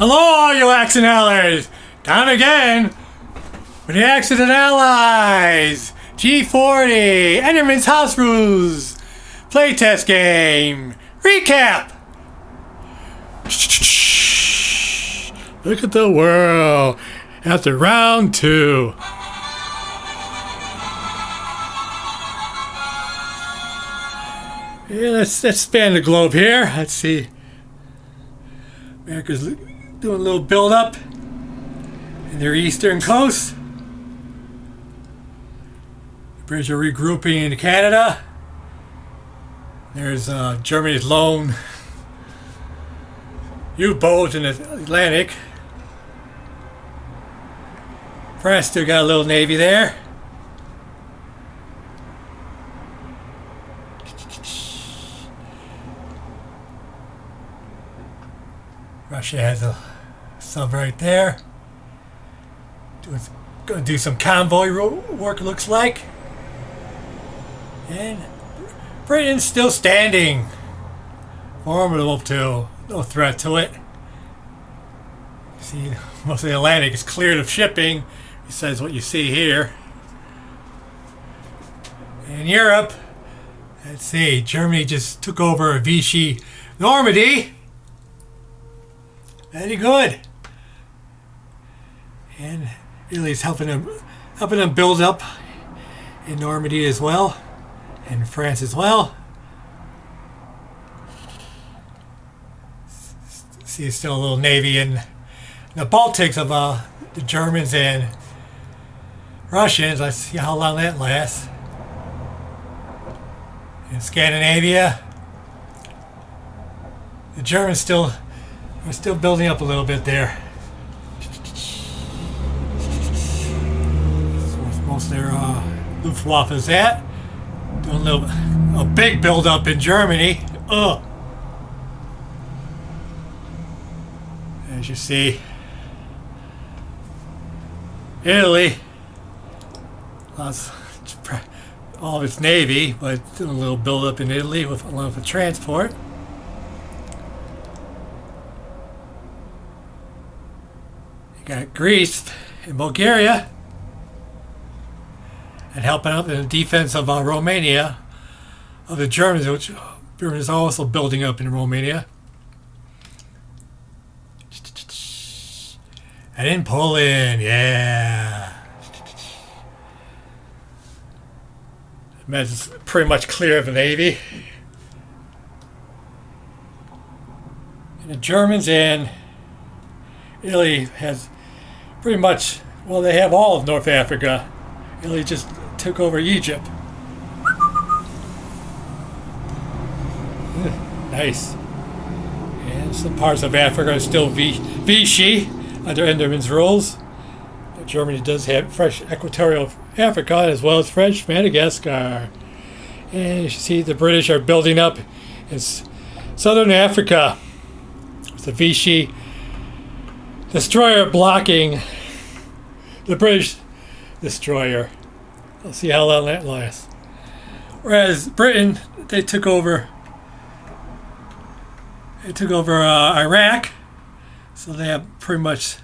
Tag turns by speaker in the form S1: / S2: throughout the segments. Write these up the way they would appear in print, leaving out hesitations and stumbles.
S1: Hello, all you Accident Allies! Time again with the Accident Allies! G40! Enderman'S House Rules! Playtest game! Recap! Look at the world after round 2. Yeah, let's span the globe here. Let's see. America's doing a little build-up in their eastern coast. The British are regrouping in Canada. There's Germany's lone U-boat in the Atlantic. France still got a little navy there. Russia has a sub right there. Going to do some convoy work, looks like. And Britain's still standing. Formidable too. No threat to it. See, most of the Atlantic is cleared of shipping, besides what you see here. In Europe, let's see, Germany just took over Vichy Normandy. Very good. And Italy's helping them build up in Normandy as well, and France as well. See, still a little navy in the Baltics of the Germans and Russians. Let's see how long that lasts. In Scandinavia, the Germans we're still building up a little bit there. Most of their Luftwaffe is at. Doing a big build up in Germany. Ugh. As you see, Italy lost all of its navy, but doing a little build up in Italy along with transport. You got Greece and Bulgaria, and helping out in the defense of Romania, of the Germans, which Germans are also building up in Romania. And in Poland, yeah. It's pretty much clear of the navy. And the Germans and Italy has pretty much, well, they have all of North Africa. Italy just took over Egypt. Nice. And some parts of Africa are still Vichy under Enderman'S rules. Germany does have fresh equatorial Africa as well as French Madagascar. And you see the British are building up in southern Africa with the Vichy destroyer blocking the British destroyer. We'll see how long that lasts. Whereas Britain, they took over Iraq, so they have pretty much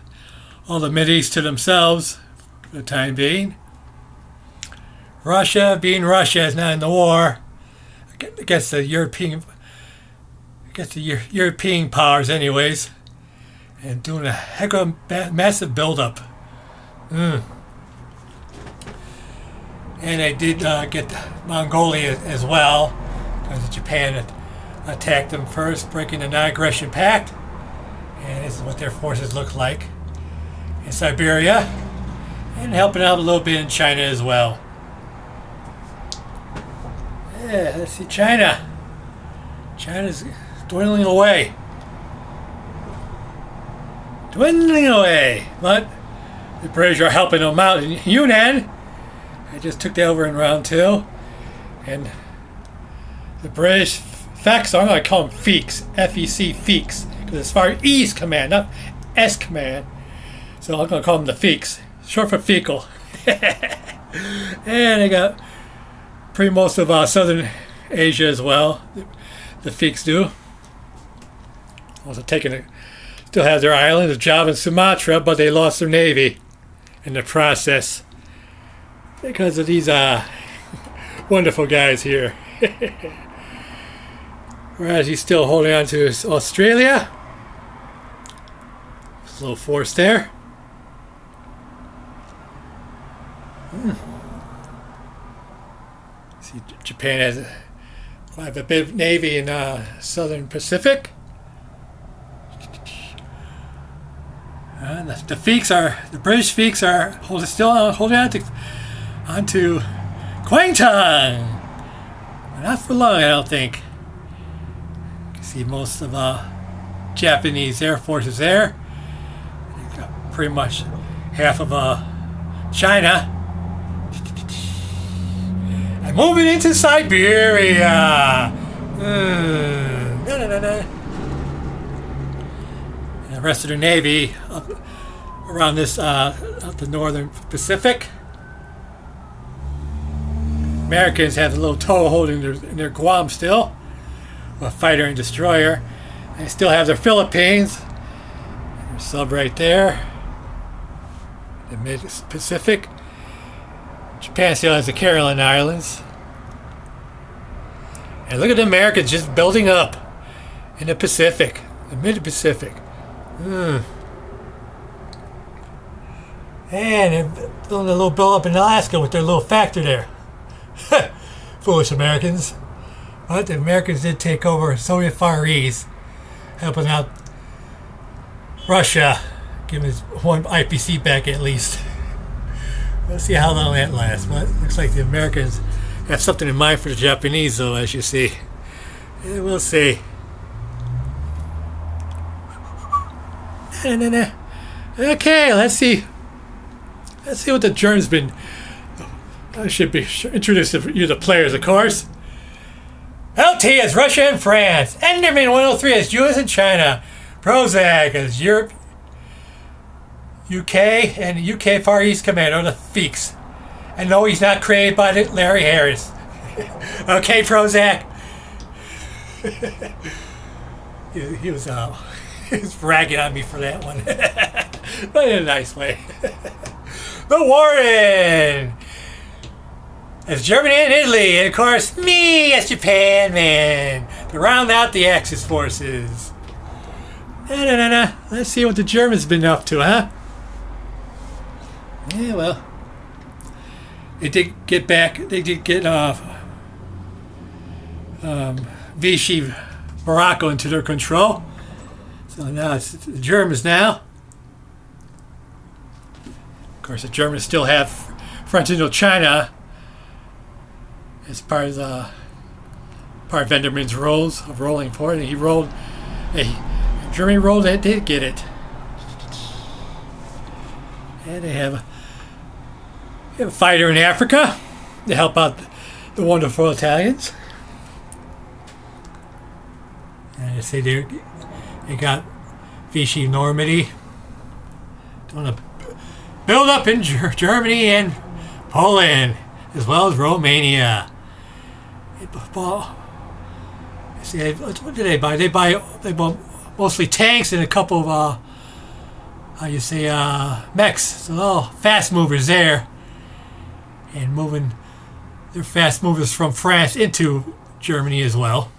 S1: all the Mideast to themselves for the time being. Russia, being Russia, is not in the war against the European powers, anyways, and doing a heck of a massive buildup. And they did get Mongolia as well, because Japan attacked them first, breaking the non-aggression pact. And this is what their forces look like in Siberia, and helping out a little bit in China as well. Yeah, let's see, China. China's dwindling away. But the British are helping them out in Yunnan. I just took that over in round 2. And the British FECs, I'm going to call them FECs, F-E-C, FECs, because it's far E's command, not S command. So I'm going to call them the FECs, short for fecal. And they got pretty most of southern Asia as well. The FECs do. Also taking still have their island of Java and Sumatra, but they lost their navy in the process because of these wonderful guys here. Whereas he's still holding on to Australia. There's a little force there. See, Japan has quite a big navy in Southern Pacific. And the British fleets are still holding on to Kwangtung. Not for long, I don't think. You can see most of Japanese Air Force is there. Pretty much half of China. And moving into Siberia. And the rest of the Navy up around this up the northern Pacific. Americans have a little toehold in their Guam still, a fighter and destroyer. They still have their Philippines, their sub right there, the mid-Pacific. Japan still has the Caroline Islands. And look at the Americans just building up in the Pacific, the mid-Pacific. And they're building a little build up in Alaska with their little factory there. Foolish Americans. But the Americans did take over Soviet Far East, helping out Russia, giving us one IPC back at least. We'll see how long that lasts. But it looks like the Americans have something in mind for the Japanese, though, as you see. Yeah, we'll see. Okay, let's see. Let's see what the Germans been. I should be introducing you to the players, of course. LT is Russia and France. Enderman 103 is US and China. PROZACH is Europe, UK, and UK Far East Command, or the FEEX. And no, he's not created by Larry Harris. Okay, PROZACH. he was bragging on me for that one. But in a nice way. The WARDEN. It's Germany and Italy, and of course, me as Japan, man, to round out the Axis forces. Let's see what the Germans been up to, huh? Yeah, well, they did get back. They did get Vichy, Morocco into their control. So now it's the Germans now. Of course, the Germans still have French Indochina as part of Enderman'S rolls of rolling for it. And he rolled. Germany rolled. They did get it. And they have a fighter in Africa to help out the wonderful Italians. And they say they got Vichy Normandy. Doing a build up in Germany and Poland, as well as Romania. See, what did they buy? They bought mostly tanks and a couple of mechs. So all fast movers there, and moving their fast movers from France into Germany as well.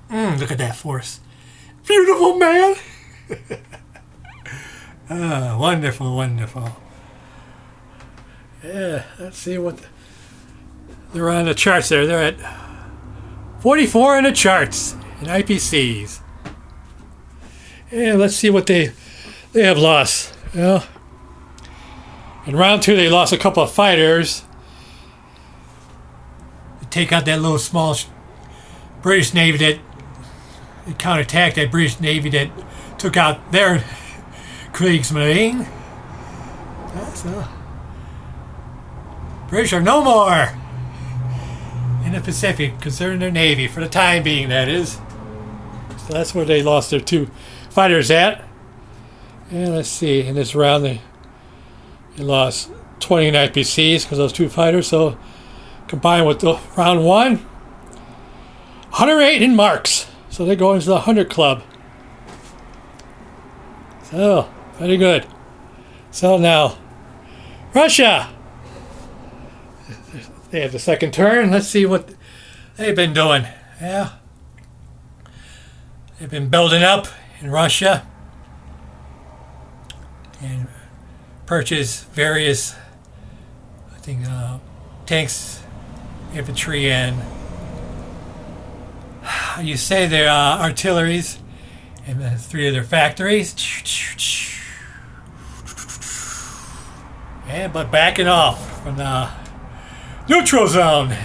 S1: Look at that force! Beautiful, man. Wonderful, wonderful. Yeah, let's see what they're on the charts there. They're at 44 in the charts in IPCs. And let's see what they have lost. Well, in round 2, they lost a couple of fighters. They take out that little small British Navy that they counterattacked that British Navy that took out their Kriegsmarine. So, British are no more in the Pacific, concerning their Navy, for the time being, that is. So that's where they lost their 2 fighters at. And let's see, in this round they lost 20 in IPCs because those 2 fighters. So combined with the round 1, 108 in marks. So they go into the 100 club. So, very good. So now, Russia. They have the second turn. Let's see what they've been doing. Yeah. They've been building up in Russia and purchased various, I think, tanks, infantry, and you say their artilleries in 3 of their factories. Yeah, but backing off from the neutral zone.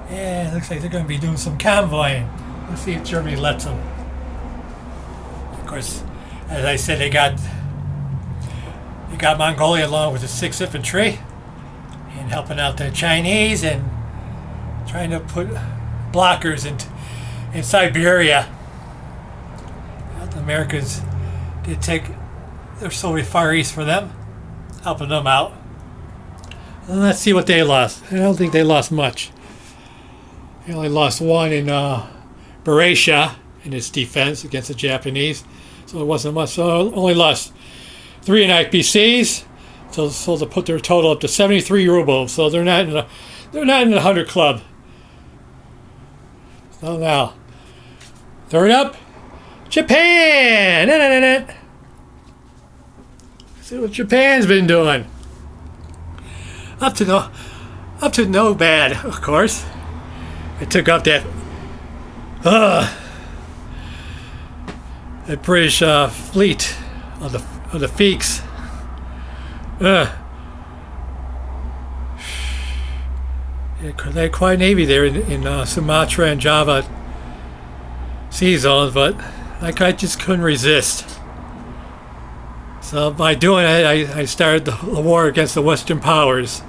S1: Yeah, looks like they're going to be doing some convoying. Let's see if Germany lets them. Of course, as I said, they got Mongolia along with the 6th Infantry and helping out the Chinese and trying to put blockers in Siberia. The Americans did take their Soviet Far East for them, helping them out. And let's see what they lost. I don't think they lost much. They only lost 1 in Buryatia in its defense against the Japanese, so it wasn't much. So only lost 3 in IPCs, so to put their total up to 73 rubles. So they're not in the 100 club. So now, third up, Japan. See what Japan's been doing. Up to no bad, of course. It took up that British fleet of the Feeks. Yeah, they had quite a navy there in Sumatra and Java sea zones, but I just couldn't resist. So by doing it, I started the war against the Western powers.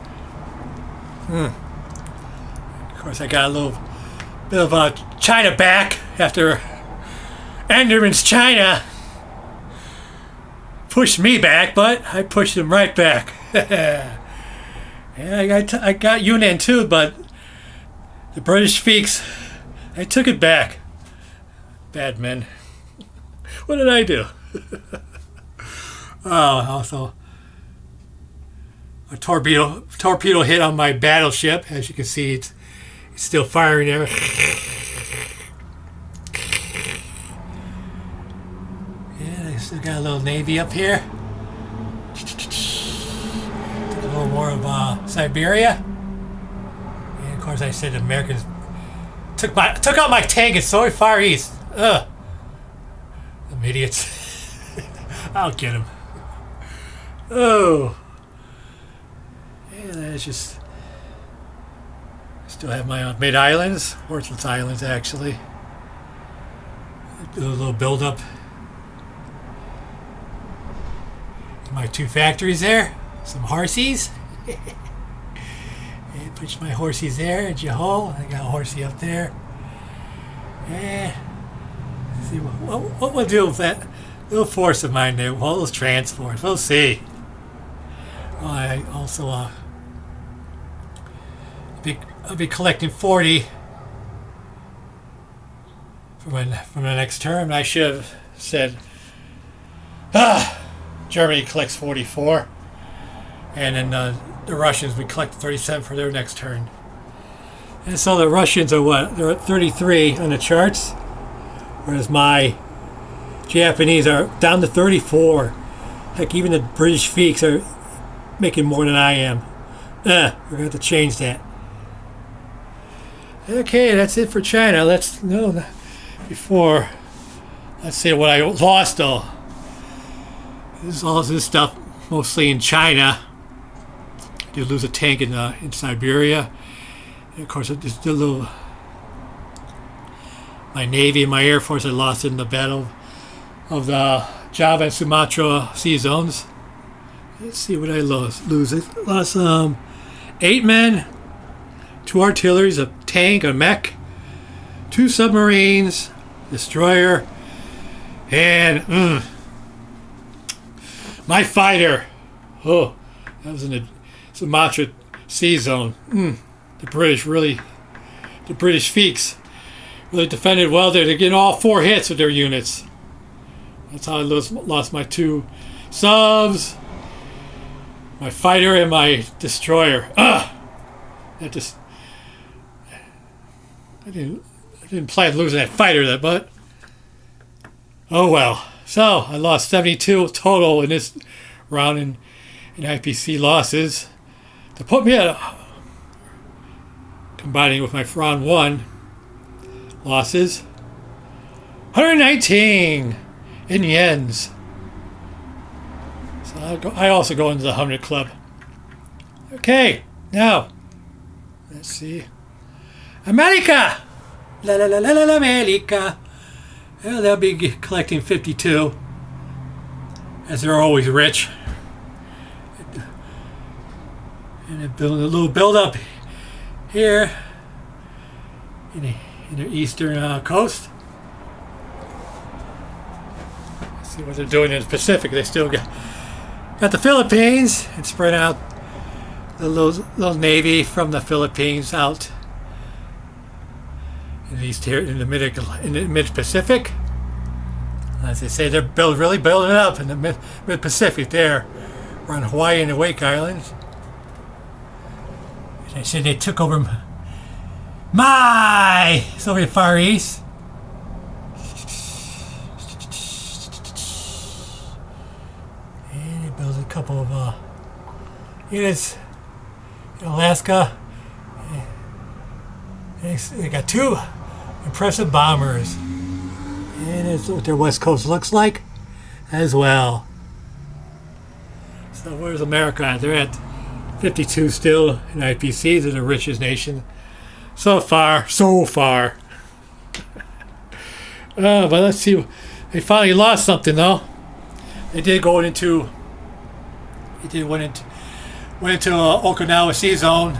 S1: Of course, I got a little bit of China back after Enderman'S China pushed me back, but I pushed them right back. Yeah, I got Yunnan too, but the British Feeks, I took it back. Bad men. What did I do? Oh, also a torpedo hit on my battleship. As you can see, it's still firing there. Yeah, I still got a little navy up here. Took a little more of Siberia. And of course, I said the Americans took out my tank in so far east. Ugh, them idiots. I'll get them. Oh. Yeah, that's just. Still have my mid-islands, worthless islands actually. Do a little build-up. My 2 factories there, some horsies. And push my horsies there at Johol. I got a horsey up there. Yeah. See what we'll do with that little force of mine there. All those transports. We'll see. Well, I also I'll be collecting 40 from the next term. I should have said, Germany collects 44, and then the Russians would collect 37 for their next turn. And so the Russians are what? They're at 33 on the charts, whereas my Japanese are down to 34. Heck, even the British Feeks are making more than I am. We're going to have to change that. Okay, that's it for China. Let's see what I lost though. All this stuff mostly in China. I did lose a tank in Siberia. And of course, just a little. My Navy and my Air Force I lost in the battle of the Java and Sumatra sea zones. Let's see what I lost. I lost 8 men, 2 artilleries, a tank, a mech, 2 submarines, destroyer, and my fighter. Oh, that was in the Sumatra sea zone. The British Feeks really defended well there. They're getting all 4 hits with their units. That's how I lost my 2 subs, my fighter and my destroyer. Ugh! That just I didn't plan on losing that fighter, but oh well. So I lost 72 total in this round in IPC losses. To put me at combining with my round 1 losses, 119 in yens. So I also go into the 100 club. Okay, now let's see. America! La la la la la America! Well, they'll be collecting 52, as they're always rich. And they're building a little build-up here in the eastern coast. Let's see what they're doing in the Pacific. They still got the Philippines and spread out the little navy from the Philippines out in the mid Pacific. As they say, they're really building it up in the mid Pacific there, around Hawaii and the Wake Islands. They said they took over Soviet Far East. And they built a couple of units in Alaska. They got 2 impressive bombers. And that's what their west coast looks like as well. So where's America at? They're at 52 still in IPC. They're the richest nation so far. But let's see. They finally lost something though. They did went into Okinawa Sea Zone,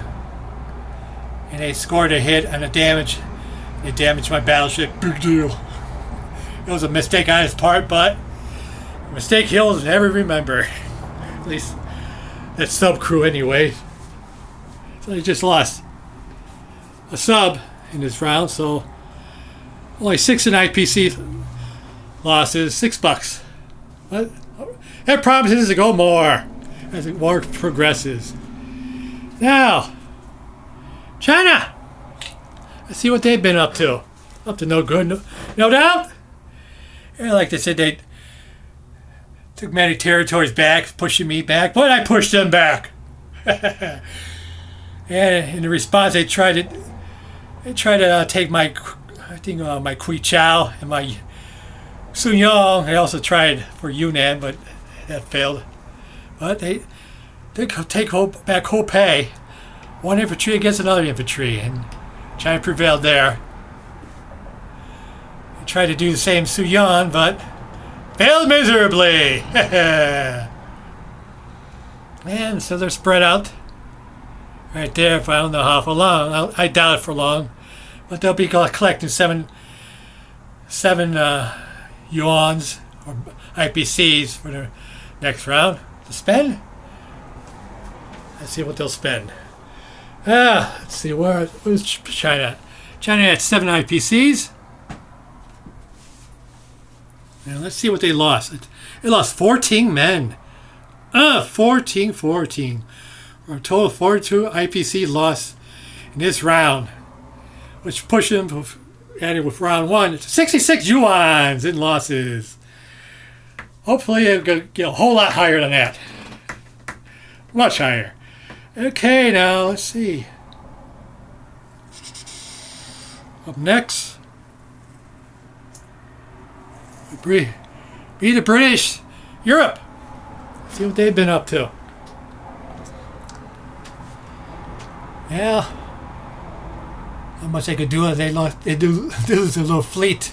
S1: and they scored a hit and a damage. They damaged my battleship. Big deal. It was a mistake on his part, but a mistake he'll never remember. At least that sub crew anyway. So they just lost a sub in this round, so only 6 in IPC losses, $6. But that promises to go more as the war progresses. Now, China. Let's see what they've been up to. Up to no good, no doubt. And like they said, they took many territories back, pushing me back, but I pushed them back. And in the response, they tried to take my Kui Chao and my Sunyong. They also tried for Yunnan, but that failed. But they take back Hopei, one infantry against another infantry, and China prevailed there. They tried to do the same Suyan, but failed miserably. And so they're spread out right there. If I don't know how for long, I doubt it for long, but they'll be collecting seven yuans or IPCs for the next round to spend. Let's see what they'll spend. Let's see, where's China? China had 7 IPCs. And let's see what they lost. They lost 14 men. 14. For a total of 42 IPC loss in this round, which pushed them, added with round 1, to 66 yuans in losses. Hopefully they'll get a whole lot higher than that. Much higher. Okay, now let's see. Up next, be the British, Europe. See what they've been up to. Yeah, not much they could do. They lose a little fleet.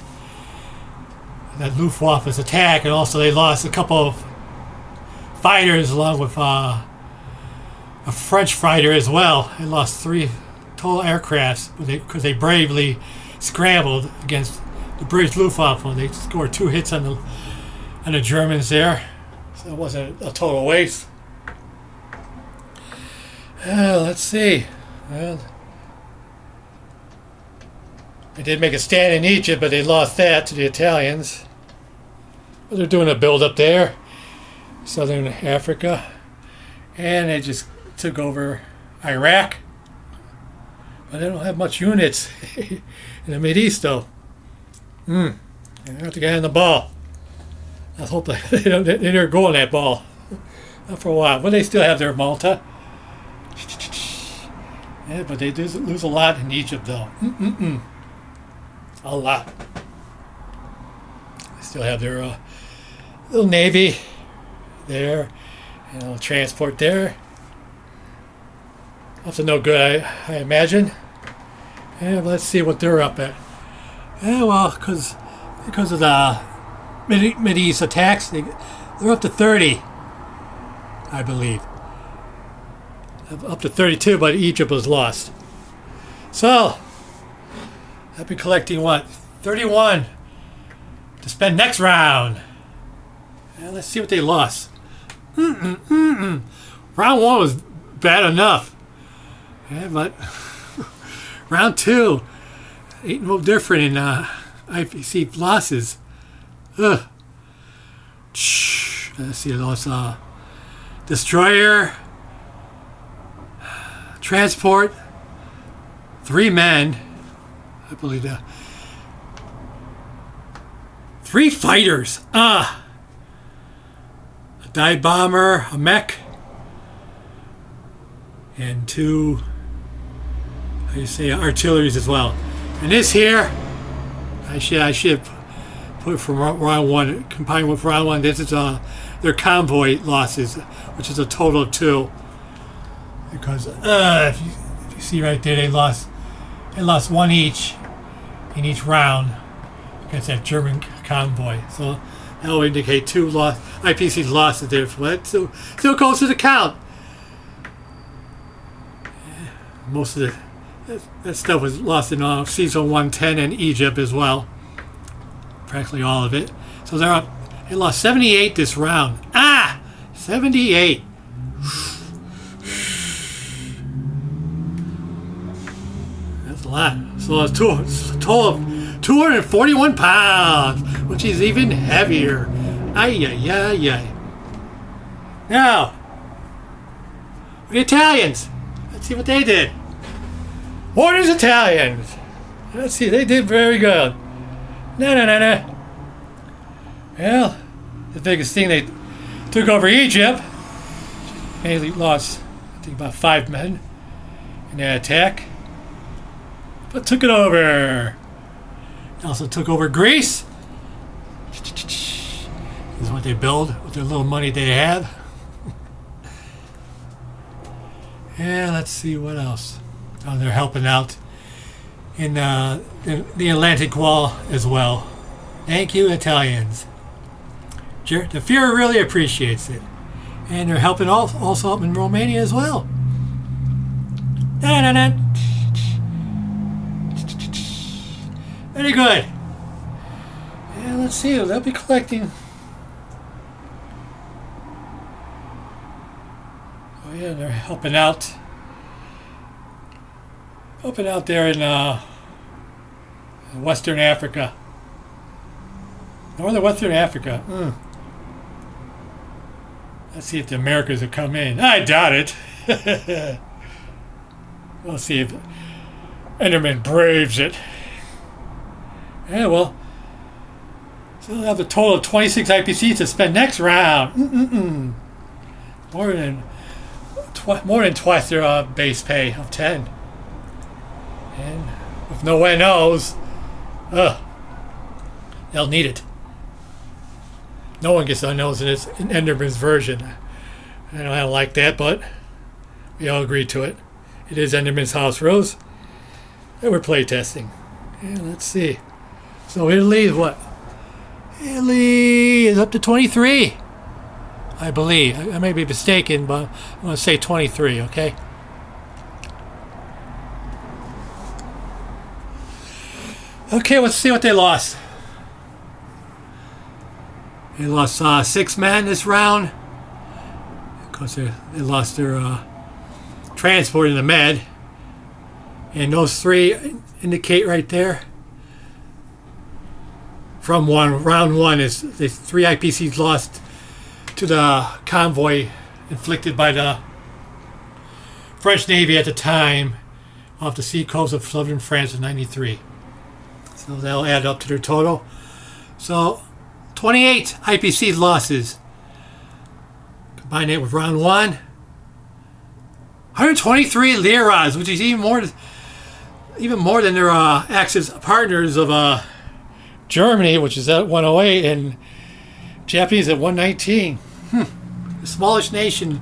S1: That Luftwaffe's attack, and also they lost a couple of fighters along with a French fighter as well. They lost 3 total aircrafts because they bravely scrambled against the British Luftwaffe. They scored 2 hits on the Germans there, so it wasn't a total waste. Let's see. Well, they did make a stand in Egypt, but they lost that to the Italians. But they're doing a build up there, southern Africa, and they just took over Iraq. But they don't have much units in the Mideast though. They have to get on the ball. I hope they don't go on that ball. Not for a while. But they still have their Malta. Yeah, but they do lose a lot in Egypt though. A lot. They still have their little navy there, and a little transport there. Up to no good, I imagine. Yeah, but let's see what they're up at. Yeah, well, because of the Mideast attacks, they're up to 30, I believe. Up to 32, but Egypt was lost. So, I've been collecting what? 31 to spend next round. And let's see what they lost. Round 1 was bad enough. Yeah, but round 2 ain't no different in IPC losses. Ugh. Let's see, lost destroyer, transport, 3 men, I believe that. 3 fighters. A dive bomber, a mech, and 2, how do you say, artilleries as well. And this here, I should put from round 1, combined with round 1. This is their convoy losses, which is a total of 2. Because if you see right there, they lost 1 each in each round against that German convoy. So that will indicate 2 IPC's losses there. But still goes to the count. Most of that stuff was lost in season 110 and Egypt as well. Practically all of it. So they lost 78 this round. 78. That's a lot. So it's a total of 241 pounds, which is even heavier. Ay. Now, the Italians. Let's see what they did. WARDEN's Italians. Let's see, they did very good. No. Well, the biggest thing, they took over Egypt. Mainly lost, I think, about 5 men in that attack. But took it over. They also took over Greece. This is what they build with their little money they have. Yeah, let's see what else. Oh, they're helping out in the Atlantic Wall as well. Thank you, Italians. The Fuhrer really appreciates it. And they're helping also up in Romania as well. Very good. Yeah, let's see. They'll be collecting. Oh yeah, they're helping out. Helping out there in Western Africa. Northern Western Africa. Let's see if the Americans will come in. I doubt it. We'll see if Enderman braves it. Yeah, well. So they'll have a total of 26 IPCs to spend next round. More than twice their base pay of 10. And with no NOs, they'll need it. No one gets NOs in Enderman's version. I don't like that, but we all agree to it. It is Enderman's House Rose, and we're playtesting. Yeah, let's see. So Italy is what? Italy is up to 23, I believe. I may be mistaken, but I'm going to say 23, okay? Okay, let's see what they lost. They lost 6 men this round. Of course, they lost their transport in the med. And those 3 indicate right there from round one is the 3 IPCs lost to the convoy inflicted by the French Navy at the time off the sea coast of southern France in '93. So that'll add up to their total. So 28 IPC losses. Combine it with round one. 123 liras, which is even more than their Axis partners of Germany, which is at 108, and Japanese at 119. The smallest nation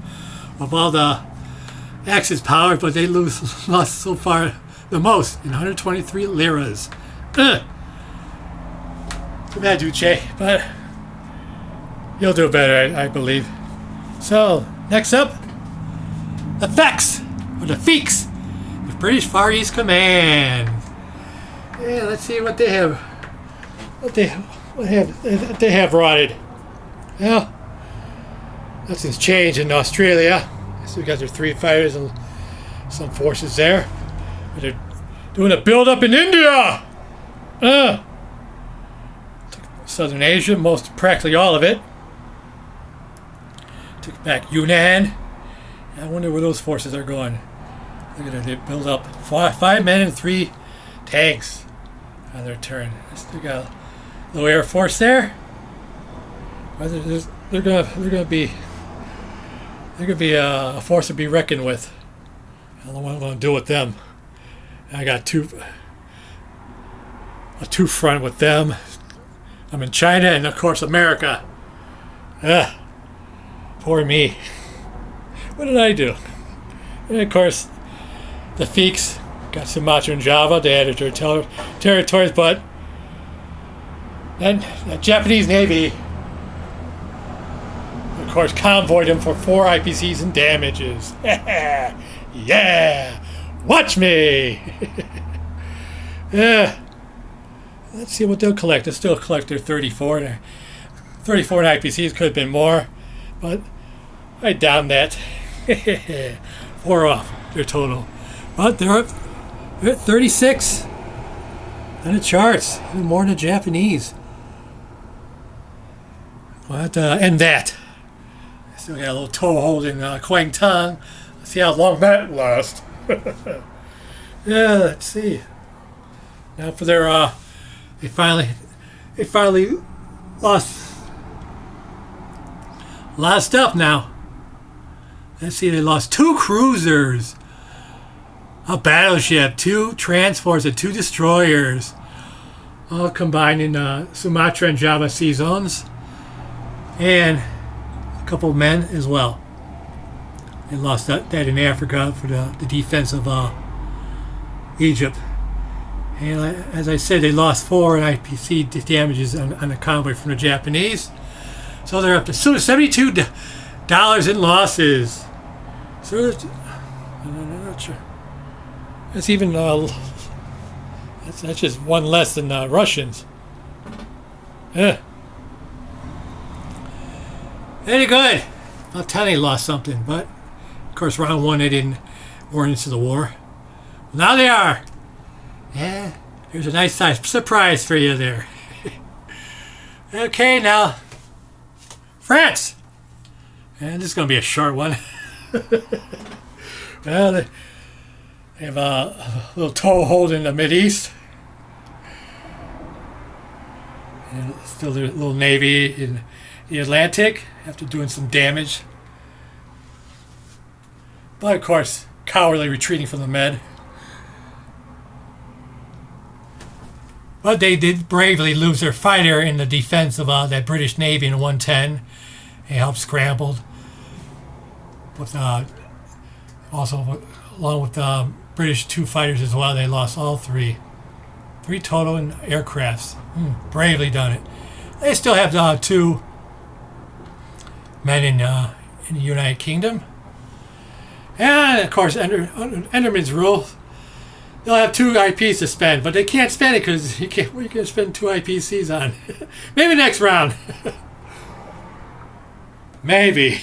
S1: of all the Axis powers, but they lost so far the most in 123 liras. Too bad, Duce, but you'll do better, I believe. So, next up, the FECS, or the FEECS, the British Far East Command. Yeah, let's see what they have. What they have rotted. Well, nothing's changed in Australia. So we got their 3 fighters and some forces there. But they're doing a build-up in India. Southern Asia, practically all of it. Took back Yunnan. I wonder where those forces are going. Look at it, they build up 5 men and 3 tanks on their turn. They got a little air force there. They're gonna be a force to be reckoned with. I don't know what I'm gonna do with them. I got a two front with them. I'm in China and of course America. Poor me. What did I do? And of course, the FEECS got Sumatra and Java. They added their territories, but then the Japanese Navy, of course, convoyed them for 4 IPCs and damages. Yeah! Watch me! Yeah. Let's see what they'll collect. They'll still collect their 34. 34 IPCs could have been more, but I doubt that. 4 off their total. But they're at 36 on the charts. Even more than the Japanese. We'll have to end that. Still got a little toehold in Kwangtung. Let's see how long that lasts. Yeah, let's see. Now for their they finally lost a lot of stuff now. Let's see, they lost 2 cruisers, a battleship, 2 transports, and 2 destroyers, all combined in Sumatra and Java sea zones, and a couple of men as well. They lost that in Africa for the defense of Egypt. And as I said, they lost 4 in IPC damages on the convoy from the Japanese. So they're up to $72 in losses. So I'm not sure. That's even that's just 1 less than Russians. Yeah. Very good. I'll tell you they lost something, but of course round 1 they weren't into the war. Now they are. Yeah, here's a nice surprise for you there. Okay, now France. And this is going to be a short one. Well, they have a little toehold in the Mideast. And still their little navy in the Atlantic after doing some damage. But of course, cowardly retreating from the Med. But they did bravely lose their fighter in the defense of that British Navy in 110. They helped scrambled. With, also, along with British 2 fighters as well, they lost all 3. 3 total in aircrafts. Bravely done it. They still have 2 men in the United Kingdom. And, of course, under Enderman'S rule, they'll have 2 IPs to spend, but they can't spend it because what are you going to spend 2 IPCs on? Maybe next round. Maybe.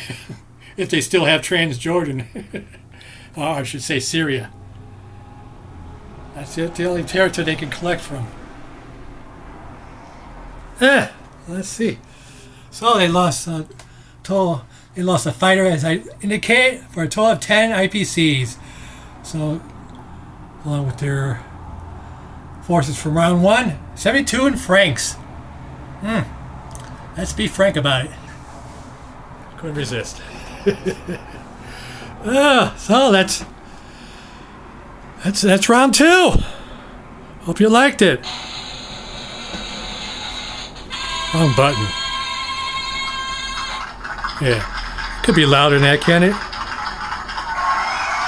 S1: If they still have Transjordan. Or I should say Syria. That's the only territory they can collect from. Let's see. So they lost total. They lost a fighter, as I indicate, for a total of 10 IPCs. So, along with their forces from round 1, 72 in Franks. Let's be frank about it. Couldn't resist. So that's round 2. Hope you liked it. Wrong button. Yeah. Could be louder than that, can it?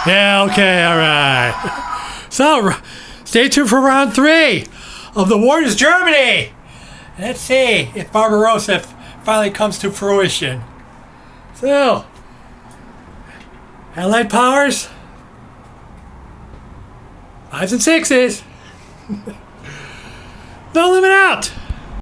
S1: Yeah, okay, alright. So, stay tuned for round 3 of the Wardens Germany. Let's see if Barbarossa finally comes to fruition. So, Allied powers, 5s and 6s. No limit out.